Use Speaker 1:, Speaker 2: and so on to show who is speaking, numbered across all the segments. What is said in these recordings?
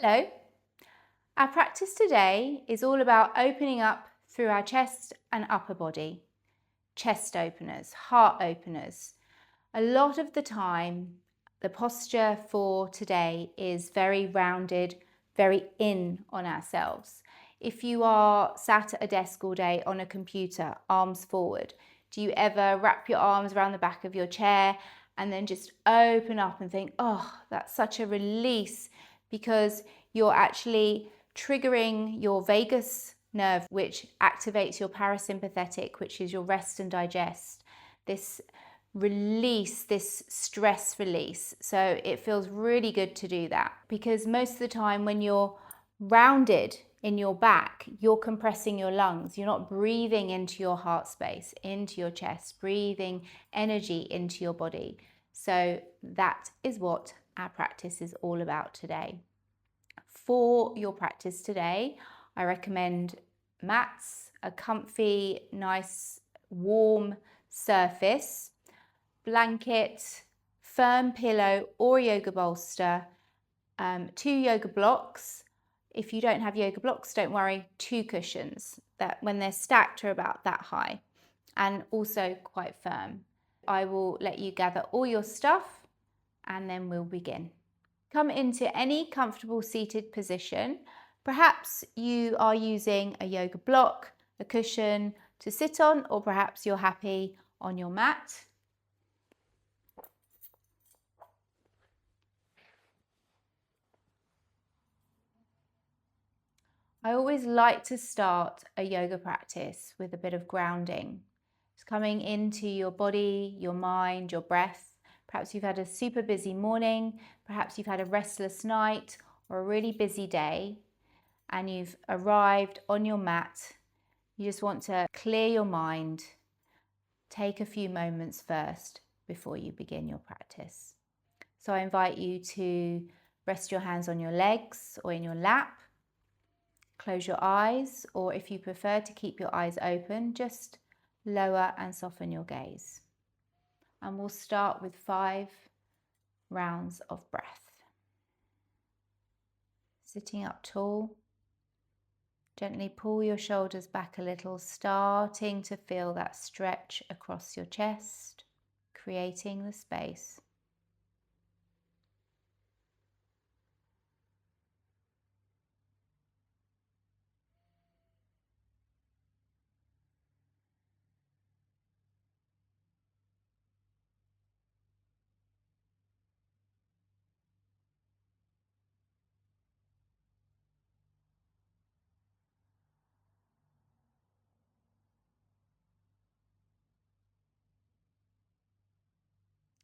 Speaker 1: Hello. Our practice today is all about opening up through our chest and upper body. Chest openers, heart openers. A lot of the time, the posture for today is very rounded, very in on ourselves. If you are sat at a desk all day on a computer, arms forward, do you ever wrap your arms around the back of your chair and then just open up and think, oh, that's such a release, because you're actually triggering your vagus nerve, which activates your parasympathetic, which is your rest and digest. This release, this stress release. So it feels really good to do that, because most of the time when you're rounded in your back, you're compressing your lungs. You're not breathing into your heart space, into your chest, breathing energy into your body. So that is what our practice is all about today. For your practice today, I recommend mats, a comfy, nice, warm surface, blanket, firm pillow or yoga bolster, 2 yoga blocks. If you don't have yoga blocks, don't worry, 2 cushions that when they're stacked are about that high and also quite firm. I will let you gather all your stuff and then we'll begin. Come into any comfortable seated position. Perhaps you are using a yoga block, a cushion to sit on, or perhaps you're happy on your mat. I always like to start a yoga practice with a bit of grounding. Just coming into your body, your mind, your breath. Perhaps you've had a super busy morning, perhaps you've had a restless night or a really busy day, and you've arrived on your mat. You just want to clear your mind. Take a few moments first before you begin your practice. So I invite you to rest your hands on your legs or in your lap. Close your eyes, or if you prefer to keep your eyes open, just lower and soften your gaze. And we'll start with 5 rounds of breath. Sitting up tall, gently pull your shoulders back a little, starting to feel that stretch across your chest, creating the space.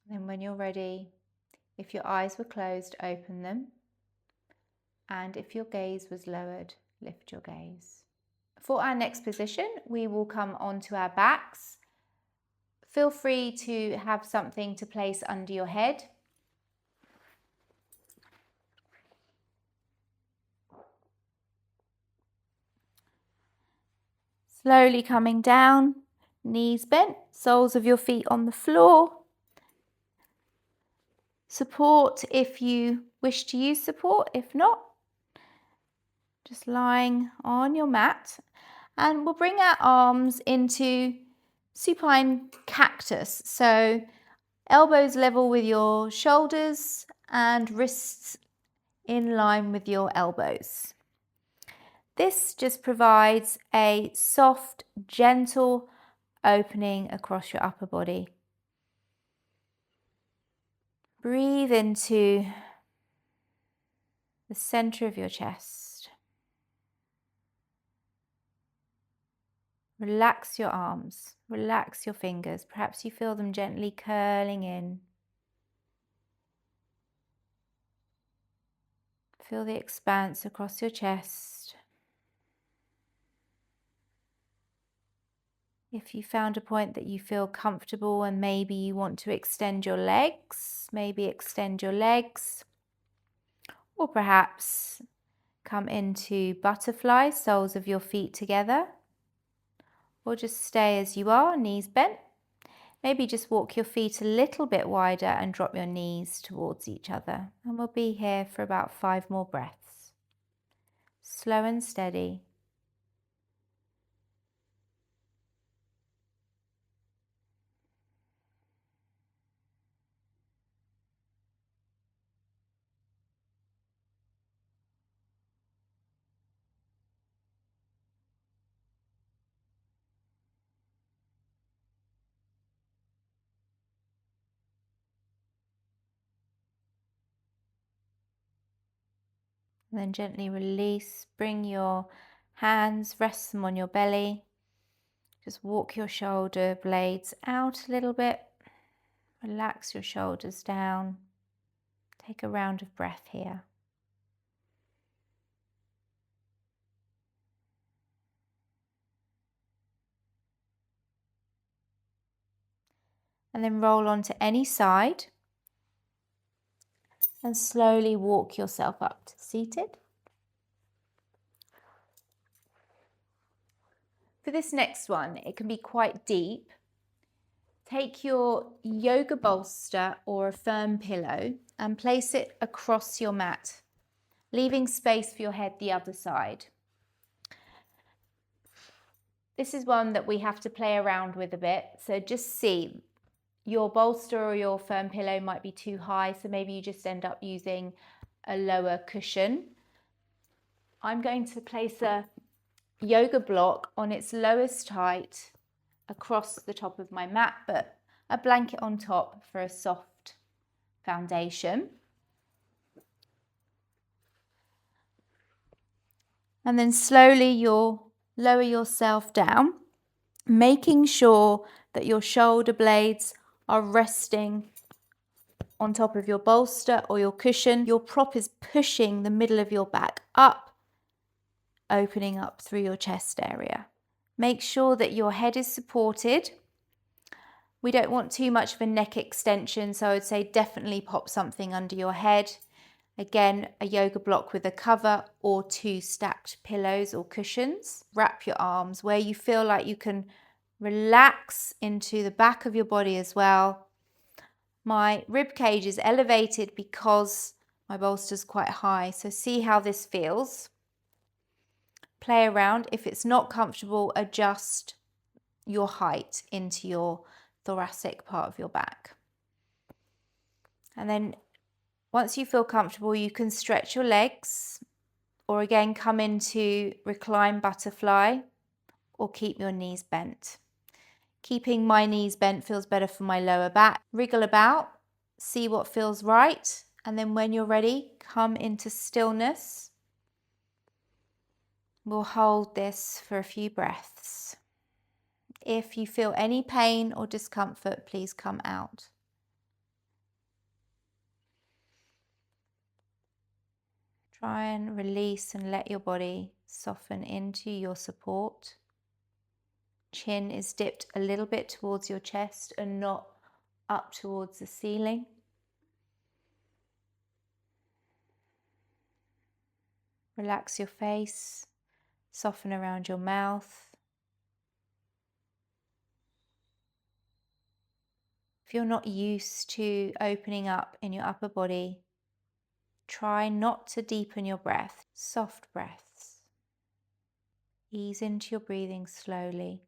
Speaker 1: Then when you're ready, if your eyes were closed, open them. And if your gaze was lowered, lift your gaze. For our next position, we will come onto our backs. Feel free to have something to place under your head. Slowly coming down, knees bent, soles of your feet on the floor. Support if you wish to use support, if not, just lying on your mat. And we'll bring our arms into supine cactus. So elbows level with your shoulders and wrists in line with your elbows. This just provides a soft, gentle opening across your upper body. Breathe into the center of your chest. Relax your arms, relax your fingers. Perhaps you feel them gently curling in. Feel the expanse across your chest. If you found a point that you feel comfortable and maybe you want to extend your legs, maybe extend your legs. Or perhaps come into butterfly, soles of your feet together. Or just stay as you are, knees bent. Maybe just walk your feet a little bit wider and drop your knees towards each other. And we'll be here for about 5 more breaths. slow and steady. And then gently release. Bring your hands, rest them on your belly. Just walk your shoulder blades out a little bit. Relax your shoulders down. Take a round of breath here. And then roll onto any side. And slowly walk yourself up to seated. For this next one, it can be quite deep. Take your yoga bolster or a firm pillow and place it across your mat, leaving space for your head the other side. This is one that we have to play around with a bit. So just see, your bolster or your firm pillow might be too high, so maybe you just end up using a lower cushion. I'm going to place a yoga block on its lowest height across the top of my mat, but a blanket on top for a soft foundation. And then slowly you'll lower yourself down, making sure that your shoulder blades are resting on top of your bolster or your cushion. Your prop is pushing the middle of your back up, opening up through your chest area. Make sure that your head is supported. We don't want too much of a neck extension, so I would say definitely pop something under your head. Again, a yoga block with a cover or 2 stacked pillows or cushions. Wrap your arms where you feel like you can relax into the back of your body as well. My rib cage is elevated because my bolster is quite high, so see how this feels. Play around. If it's not comfortable, adjust your height into your thoracic part of your back. And then once you feel comfortable, you can stretch your legs or again come into recline butterfly or keep your knees bent. Keeping my knees bent feels better for my lower back. Wriggle about, see what feels right, and then when you're ready, come into stillness. We'll hold this for a few breaths. If you feel any pain or discomfort, please come out. Try and release and let your body soften into your support. Chin is dipped a little bit towards your chest and not up towards the ceiling. Relax your face, soften around your mouth. If you're not used to opening up in your upper body, try not to deepen your breath. Soft breaths. Ease into your breathing slowly.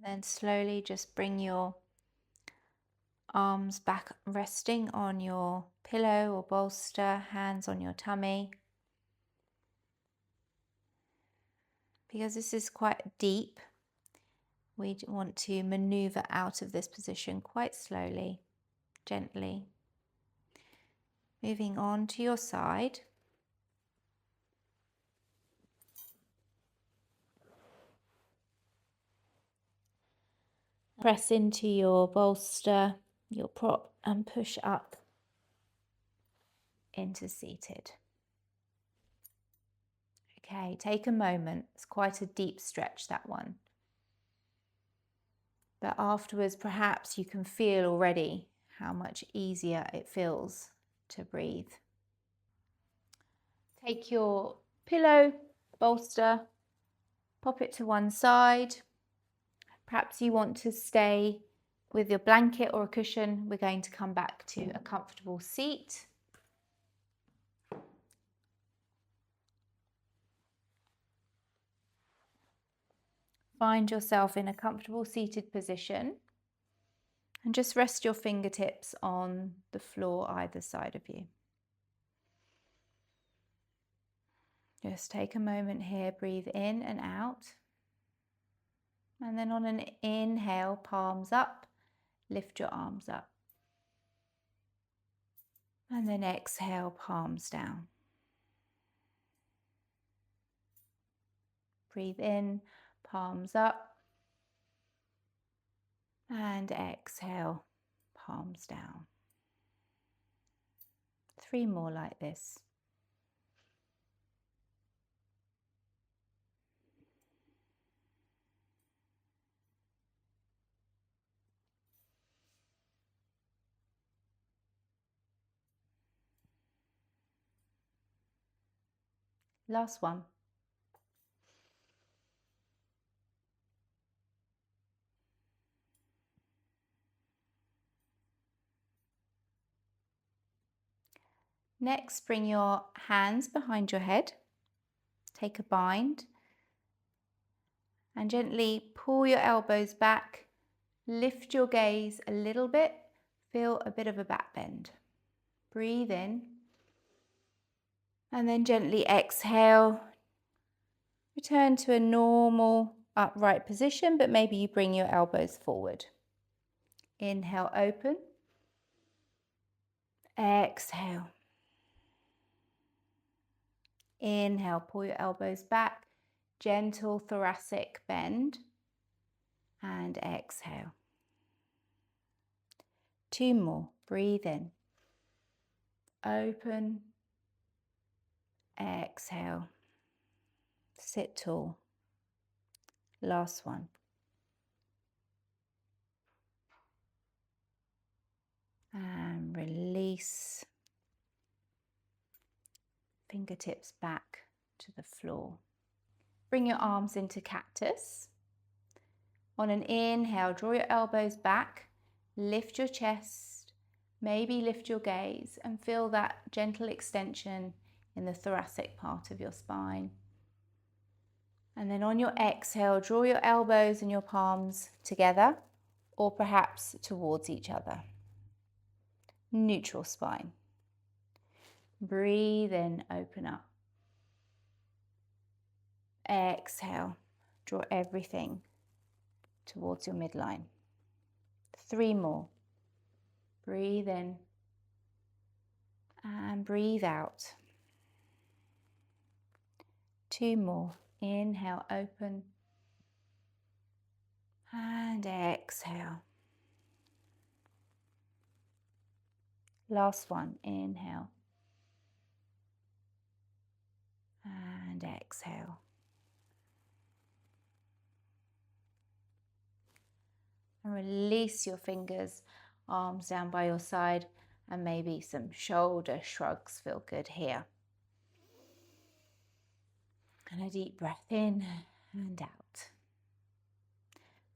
Speaker 1: Then slowly just bring your arms back, resting on your pillow or bolster, hands on your tummy. Because this is quite deep, we want to maneuver out of this position quite slowly, gently. Moving on to your side. Press into your bolster, your prop, and push up into seated. Okay, take a moment. It's quite a deep stretch, that one. But afterwards, perhaps you can feel already how much easier it feels to breathe. Take your pillow, bolster, pop it to one side. Perhaps you want to stay with your blanket or a cushion. We're going to come back to a comfortable seat. Find yourself in a comfortable seated position and just rest your fingertips on the floor either side of you. Just take a moment here, breathe in and out. And then on an inhale, palms up, lift your arms up. And then exhale, palms down. Breathe in, palms up. And exhale, palms down. 3 more like this. Last one. Next, bring your hands behind your head. Take a bind and gently pull your elbows back. Lift your gaze a little bit. Feel a bit of a back bend. Breathe in and then gently exhale. Return to a normal upright position, but maybe you bring your elbows forward. Inhale, open. Exhale. Inhale, pull your elbows back. Gentle thoracic bend. And exhale. 2 more. Breathe in. Open. Exhale. Sit tall. Last one. And release. Fingertips back to the floor. Bring your arms into cactus. On an inhale, draw your elbows back. Lift your chest. Maybe lift your gaze and feel that gentle extension in the thoracic part of your spine. And then on your exhale, draw your elbows and your palms together or perhaps towards each other. Neutral spine. Breathe in, open up. Exhale, draw everything towards your midline. 3 more. Breathe in and breathe out. 2 more. Inhale, open. And exhale. Last one. Inhale. And exhale. And release your fingers, arms down by your side, and maybe some shoulder shrugs feel good here. And a deep breath in and out.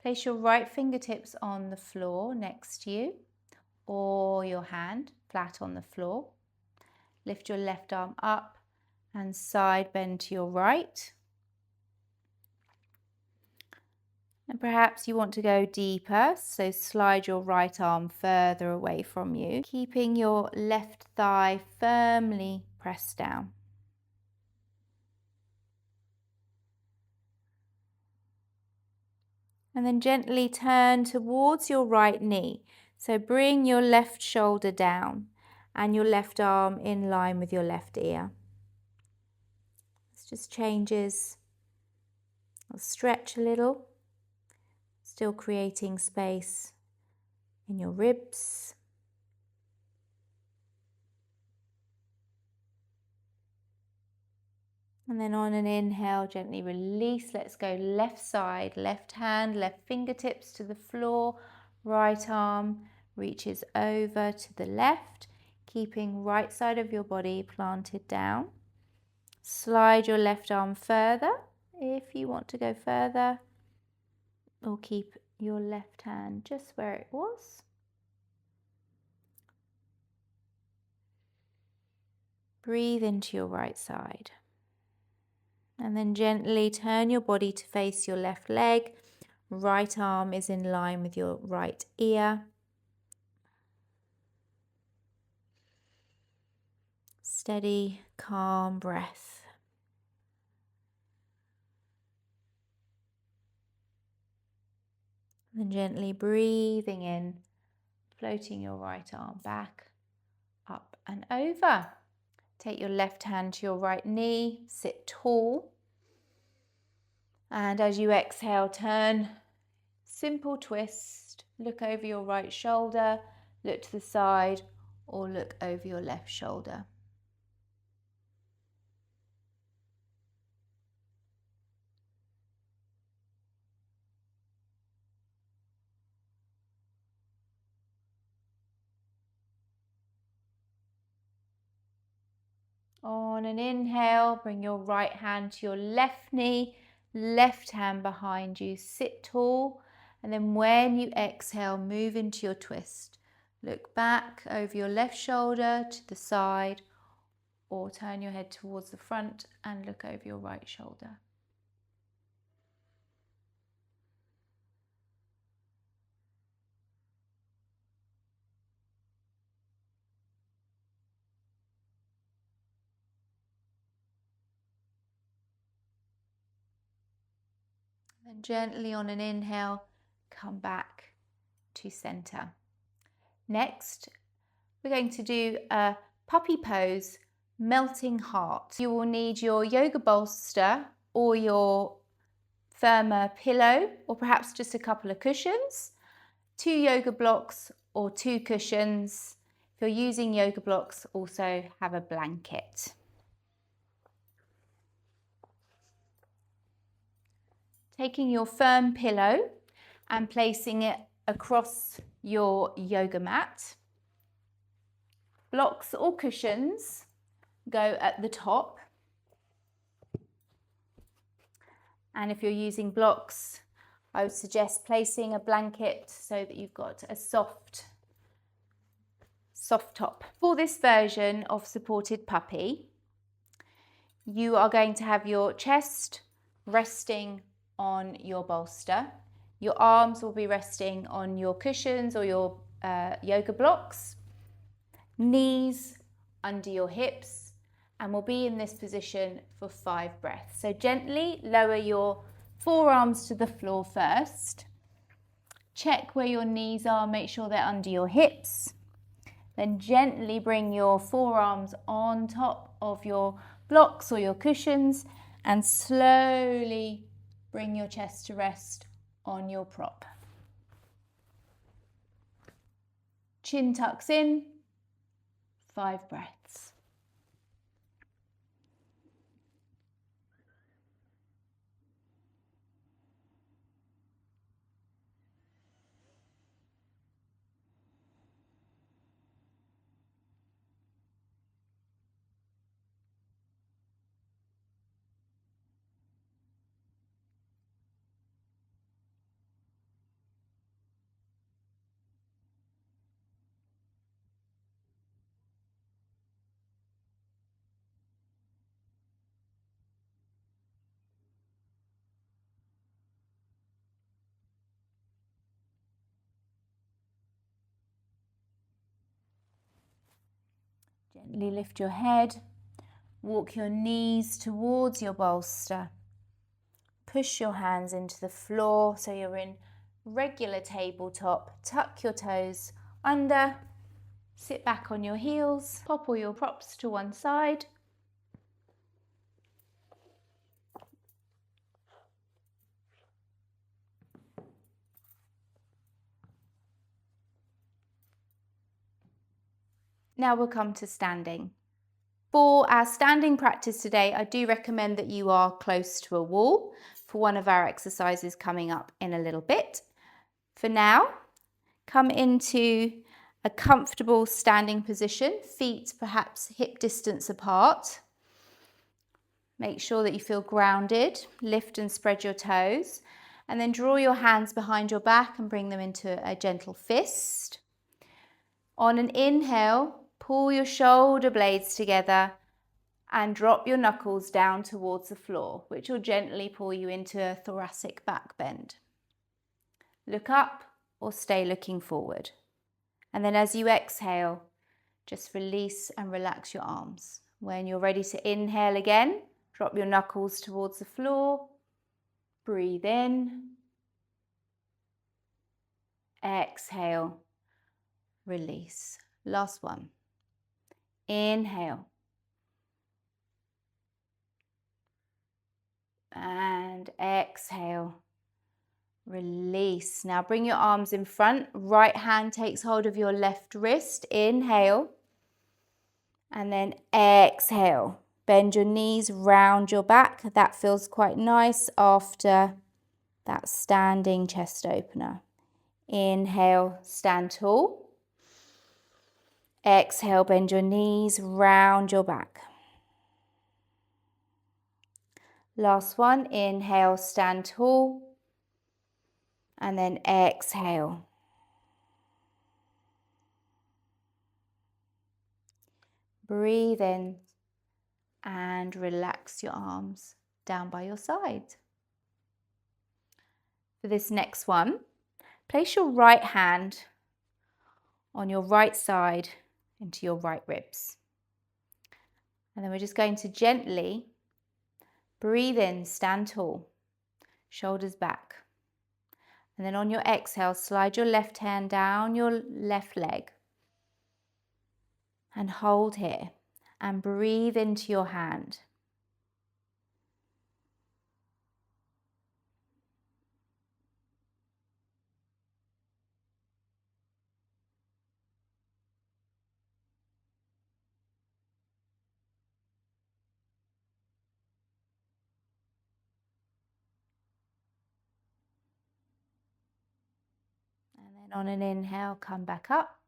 Speaker 1: Place your right fingertips on the floor next to you, or your hand flat on the floor. Lift your left arm up and side bend to your right. And perhaps you want to go deeper, so slide your right arm further away from you, keeping your left thigh firmly pressed down. And then gently turn towards your right knee. So bring your left shoulder down and your left arm in line with your left ear. This just changes, or stretch a little, still creating space in your ribs. And then on an inhale, gently release. Let's go left side, left hand, left fingertips to the floor. Right arm reaches over to the left, keeping right side of your body planted down. Slide your left arm further if you want to go further, or keep your left hand just where it was. Breathe into your right side. And then gently turn your body to face your left leg. Right arm is in line with your right ear. Steady, calm breath. And gently breathing in, floating your right arm back, up and over. Take your left hand to your right knee, sit tall. And as you exhale, turn, simple twist, look over your right shoulder, look to the side, or look over your left shoulder. On an inhale, bring your right hand to your left knee, left hand behind you, sit tall, and then when you exhale, move into your twist. Look back over your left shoulder to the side, or turn your head towards the front and look over your right shoulder. Then gently on an inhale, come back to center. Next, we're going to do a puppy pose, melting heart. You will need your yoga bolster or your firmer pillow, or perhaps just a couple of cushions, 2 yoga blocks or 2 cushions. If you're using yoga blocks, also have a blanket. Taking your firm pillow and placing it across your yoga mat. Blocks or cushions go at the top. And if you're using blocks, I would suggest placing a blanket so that you've got a soft top. For this version of supported puppy, you are going to have your chest resting on your bolster. Your arms will be resting on your cushions or your yoga blocks. Knees under your hips, and we'll be in this position for 5 breaths. So gently lower your forearms to the floor first. Check where your knees are, make sure they're under your hips. Then gently bring your forearms on top of your blocks or your cushions and slowly bring your chest to rest on your prop. Chin tucks in, 5 breaths. Gently lift your head, walk your knees towards your bolster. Push your hands into the floor so you're in regular tabletop. Tuck your toes under, sit back on your heels, pop all your props to one side. Now we'll come to standing. For our standing practice today, I do recommend that you are close to a wall for one of our exercises coming up in a little bit. For now, come into a comfortable standing position, feet perhaps hip distance apart. Make sure that you feel grounded, lift and spread your toes, and then draw your hands behind your back and bring them into a gentle fist. On an inhale, pull your shoulder blades together and drop your knuckles down towards the floor, which will gently pull you into a thoracic back bend. Look up or stay looking forward. And then as you exhale, just release and relax your arms. When you're ready to inhale again, drop your knuckles towards the floor. Breathe in. Exhale. Release. Last one. Inhale. And exhale. Release. Now bring your arms in front. Right hand takes hold of your left wrist. Inhale. And then exhale. Bend your knees round your back. That feels quite nice after that standing chest opener. Inhale, stand tall. Exhale, bend your knees round your back. Last one. Inhale, stand tall. And then exhale. Breathe in and relax your arms down by your side. For this next one, place your right hand on your right side into your right ribs. And then we're just going to gently breathe in, stand tall, shoulders back. And then on your exhale, slide your left hand down your left leg and hold here and breathe into your hand. And then on an inhale, come back up.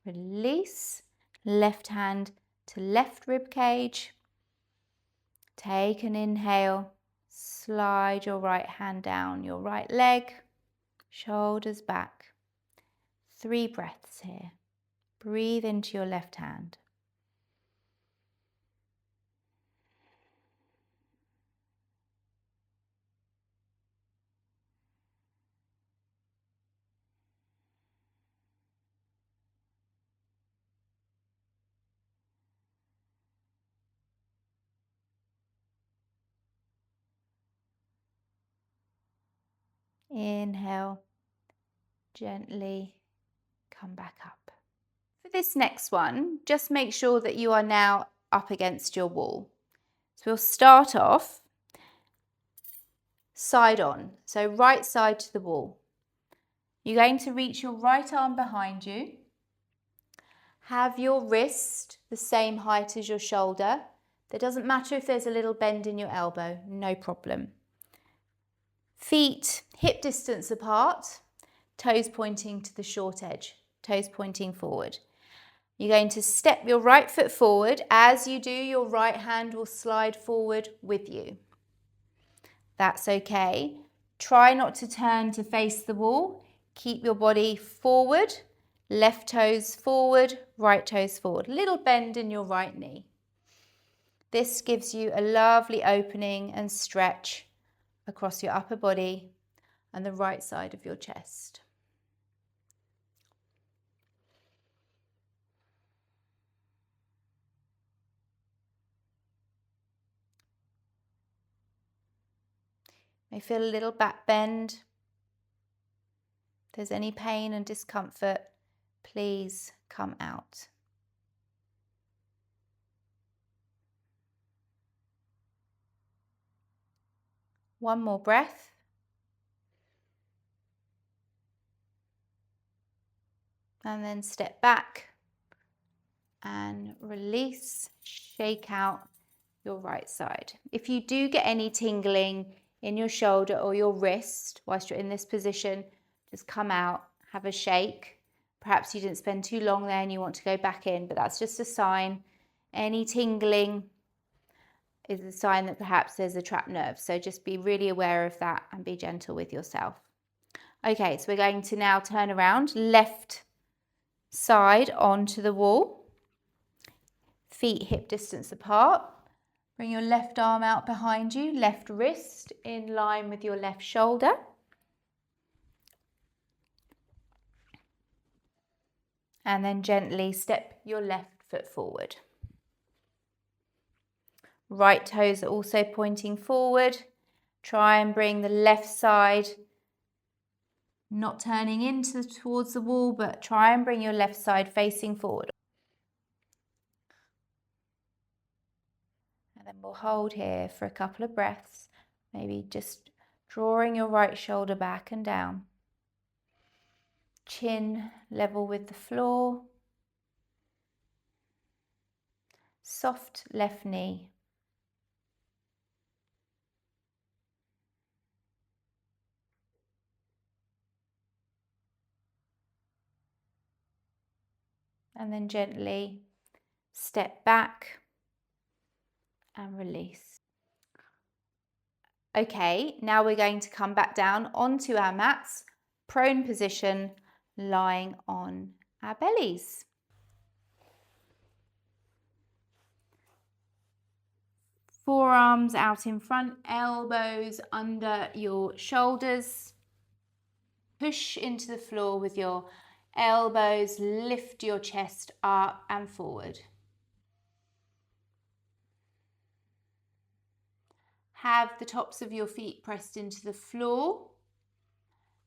Speaker 1: Release, left hand to left rib cage. Take an inhale, slide your right hand down your right leg, shoulders back. 3 breaths here. Breathe into your left hand. Inhale, gently come back up. For this next one, just make sure that you are now up against your wall. So we'll start off side on, so right side to the wall. You're going to reach your right arm behind you. Have your wrist the same height as your shoulder. It doesn't matter if there's a little bend in your elbow, no problem. Feet hip distance apart, toes pointing to the short edge, toes pointing forward. You're going to step your right foot forward. As you do, your right hand will slide forward with you. That's okay. Try not to turn to face the wall. Keep your body forward, left toes forward, right toes forward. Little bend in your right knee. This gives you a lovely opening and stretch across your upper body and the right side of your chest. May feel a little back bend. If there's any pain and discomfort, please come out. One more breath. And then step back and release, shake out your right side. If you do get any tingling in your shoulder or your wrist whilst you're in this position, just come out, have a shake. Perhaps you didn't spend too long there and you want to go back in, but that's just a sign. Any tingling is a sign that perhaps there's a trapped nerve. So just be really aware of that and be gentle with yourself. Okay, so we're going to now turn around, left side onto the wall. Feet hip distance apart. Bring your left arm out behind you, left wrist in line with your left shoulder. And then gently step your left foot forward. Right toes are also pointing forward. Try and bring the left side, not turning towards the wall, but try and bring your left side facing forward. And then we'll hold here for a couple of breaths, maybe just drawing your right shoulder back and down. Chin level with the floor. Soft left knee. And then gently step back and release. Okay, now we're going to come back down onto our mats, prone position, lying on our bellies. Forearms out in front, elbows under your shoulders. Push into the floor with your elbows, lift your chest up and forward. Have the tops of your feet pressed into the floor.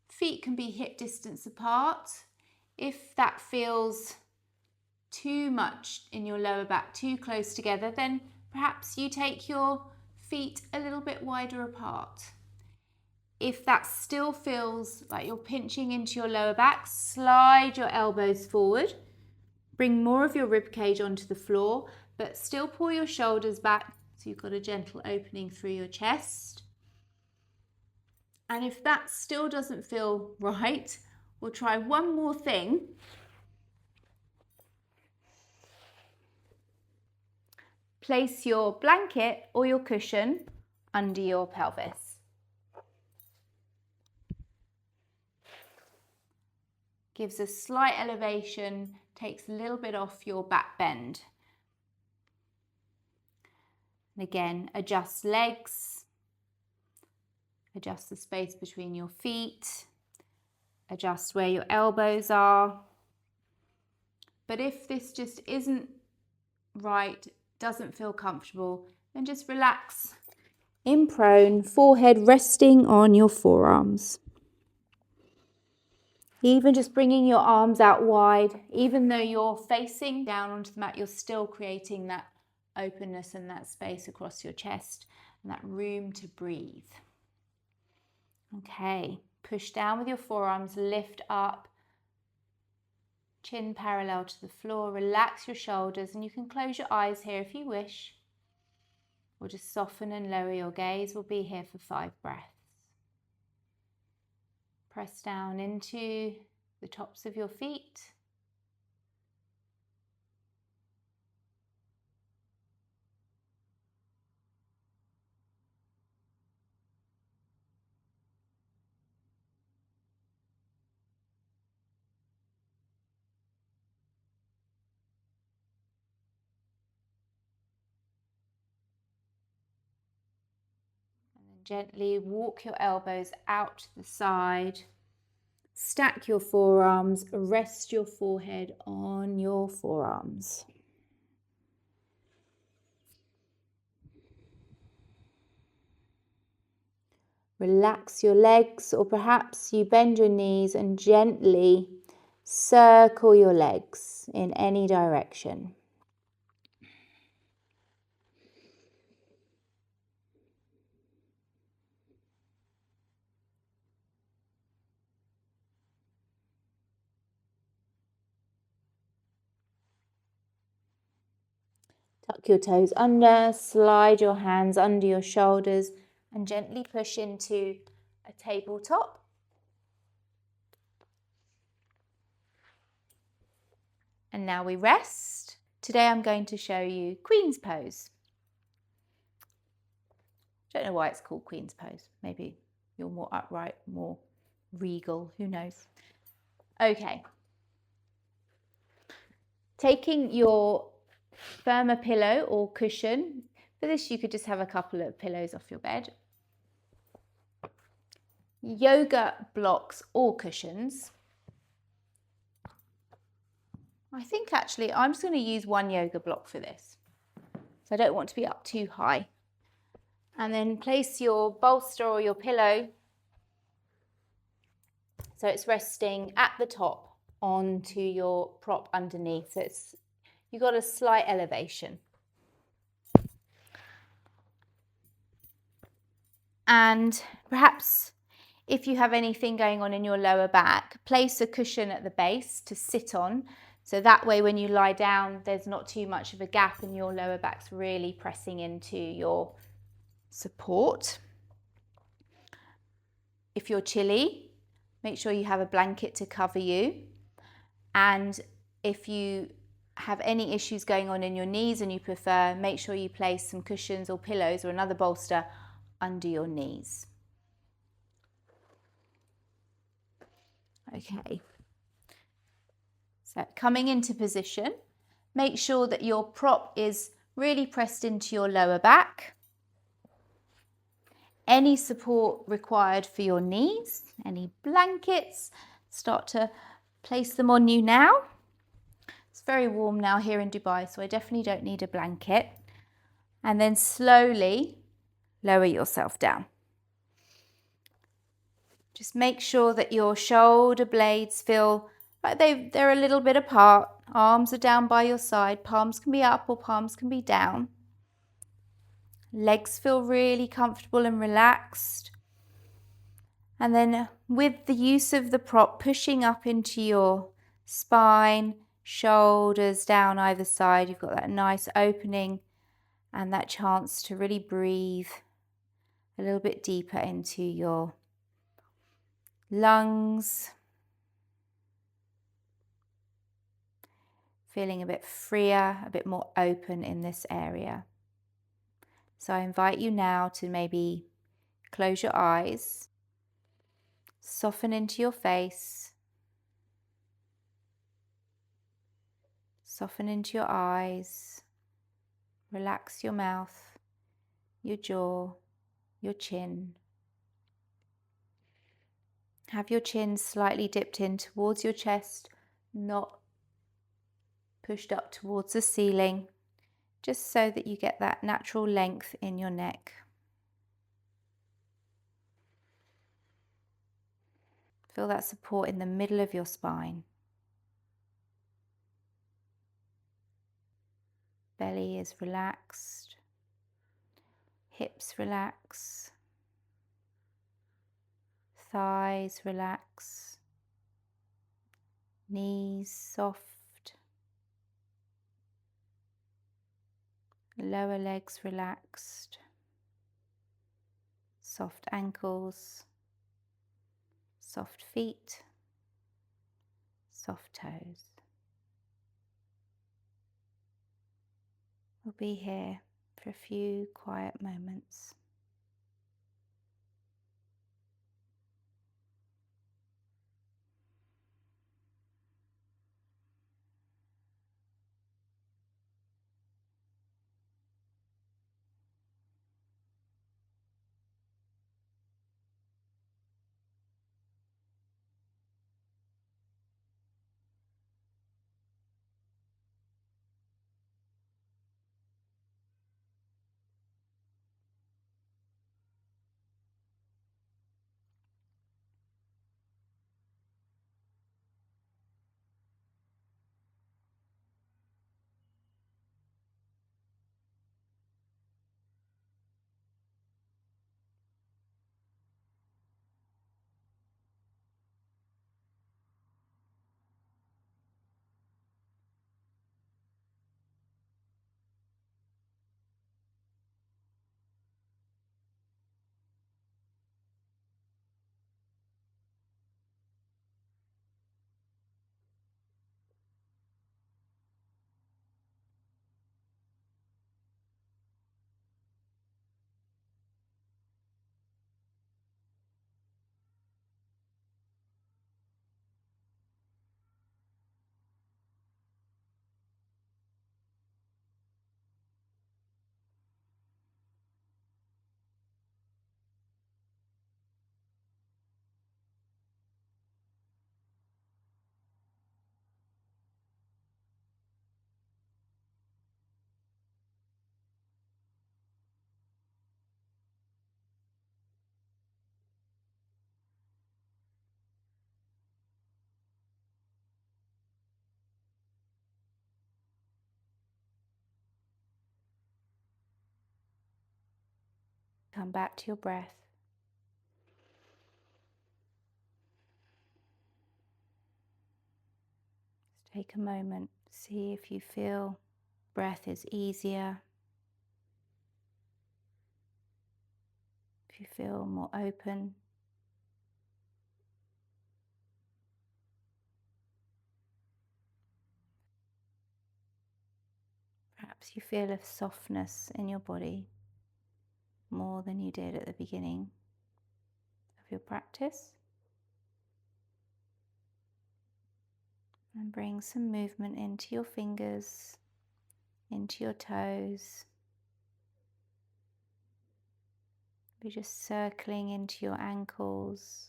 Speaker 1: Feet can be hip distance apart. If that feels too much in your lower back, too close together, then perhaps you take your feet a little bit wider apart. If that still feels like you're pinching into your lower back, slide your elbows forward. Bring more of your rib cage onto the floor, but still pull your shoulders back so you've got a gentle opening through your chest. And if that still doesn't feel right, we'll try one more thing. Place your blanket or your cushion under your pelvis. Gives a slight elevation, takes a little bit off your back bend. And again, adjust legs, adjust the space between your feet, adjust where your elbows are. But if this just isn't right, doesn't feel comfortable, then just relax in prone, forehead resting on your forearms. Even just bringing your arms out wide, even though you're facing down onto the mat, you're still creating that openness and that space across your chest and that room to breathe. Okay, push down with your forearms, lift up, chin parallel to the floor, relax your shoulders, and you can close your eyes here if you wish, or just soften and lower your gaze. We'll be here for 5 breaths. Press down into the tops of your feet. And then gently walk your elbows out to the side. Stack your forearms, rest your forehead on your forearms. Relax your legs, or perhaps you bend your knees and gently circle your legs in any direction. Tuck your toes under, slide your hands under your shoulders and gently push into a tabletop. And now we rest. Today I'm going to show you Queen's Pose. Don't know why it's called Queen's Pose. Maybe you're more upright, more regal, who knows. Okay. Taking your firmer pillow or cushion. For this, you could just have a couple of pillows off your bed. Yoga blocks or cushions. I think actually I'm just going to use one yoga block for this. So I don't want to be up too high. And then place your bolster or your pillow so it's resting at the top onto your prop underneath. So you've got a slight elevation. And perhaps if you have anything going on in your lower back, place a cushion at the base to sit on. So that way when you lie down, there's not too much of a gap and your lower back's really pressing into your support. If you're chilly, make sure you have a blanket to cover you. And if you have any issues going on in your knees and you prefer, make sure you place some cushions or pillows or another bolster under your knees. Okay. So coming into position, make sure that your prop is really pressed into your lower back. Any support required for your knees, any blankets, start to place them on you now. It's very warm now here in Dubai, so I definitely don't need a blanket. And then slowly lower yourself down. Just make sure that your shoulder blades feel like they're a little bit apart. Arms are down by your side. Palms can be up or palms can be down. Legs feel really comfortable and relaxed. And then with the use of the prop, pushing up into your spine, shoulders down either side. You've got that nice opening and that chance to really breathe a little bit deeper into your lungs. Feeling a bit freer, a bit more open in this area. So I invite you now to maybe close your eyes, soften into your face, soften into your eyes, relax your mouth, your jaw, your chin. Have your chin slightly dipped in towards your chest, not pushed up towards the ceiling, just so that you get that natural length in your neck. Feel that support in the middle of your spine. Belly is relaxed, hips relax, thighs relax, knees soft, lower legs relaxed, soft ankles, soft feet, soft toes. We'll be here for a few quiet moments. come back to your breath. Just take a moment, see if you feel breath is easier, if you feel more open. Perhaps you feel a softness in your body more than you did at the beginning of your practice. And bring some movement into your fingers, into your toes. Be just circling into your ankles.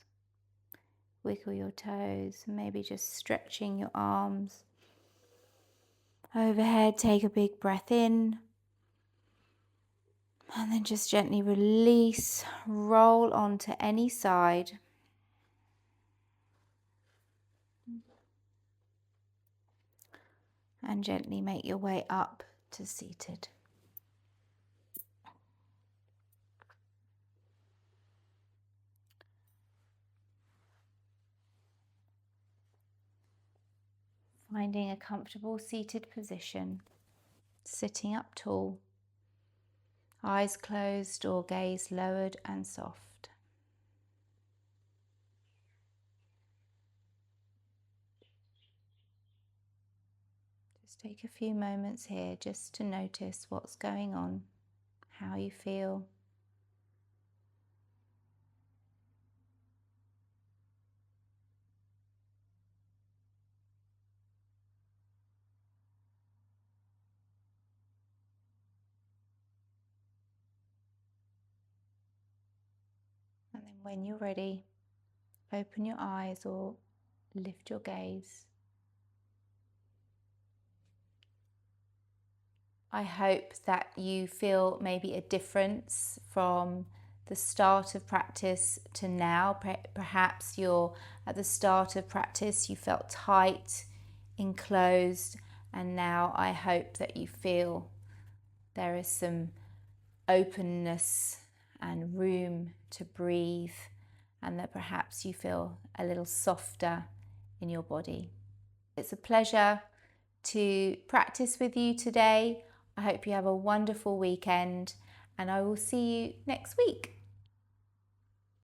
Speaker 1: Wiggle your toes, and maybe just stretching your arms overhead. Take a big breath in, and then just gently release, roll onto any side. And gently make your way up to seated. Finding a comfortable seated position, sitting up tall, eyes closed or gaze lowered and soft. Just take a few moments here just to notice what's going on, how you feel. And then when you're ready, open your eyes or lift your gaze. I hope that you feel maybe a difference from the start of practice to now. Perhaps you're at the start of practice, you felt tight, enclosed, and now I hope that you feel there is some openness and room to breathe, and that perhaps you feel a little softer in your body. It's a pleasure to practice with you today. I hope you have a wonderful weekend, and I will see you next week.